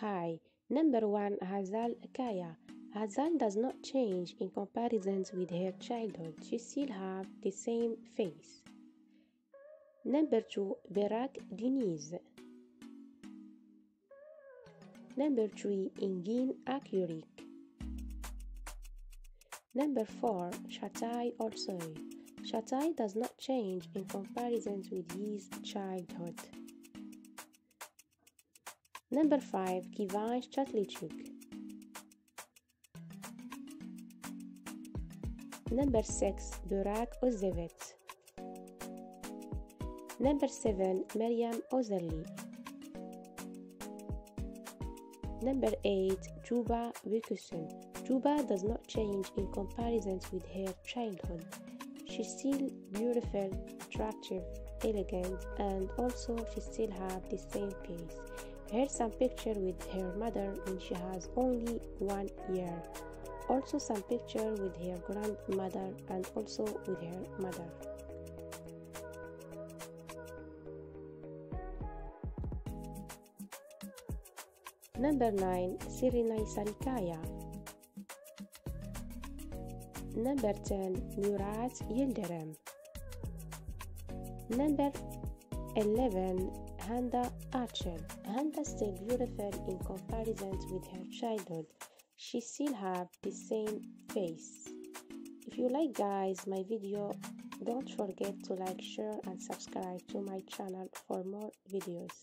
Hi. Number 1. Hazal Kaya. Hazal does not change in comparisons with her childhood. She still have the same face. Number 2. Berak Deniz. Number 3. Engin Akurik. Number 4. Shatay Olsoy. Shatay does not change in comparisons with his childhood. Number 5. Kivanch Chatlichuk. Number 6. Burak Ozevet. Number 7. Maryam Ozerli. Number 8. Juba Wikusun. Juba does not change in comparisons with her childhood. She's still beautiful, attractive, elegant, and also she still have the same face. Here's some picture with her mother when she has only 1 year. Also some picture with her grandmother and also with her mother. Number 9. Sirinay Sarikaya. Number 10. Murat Yildirim. Number 11. Handa Archel. Handa still beautiful in comparisons with her childhood. She still have the same face. If you like guys my video, don't forget to like, share and subscribe to my channel for more videos.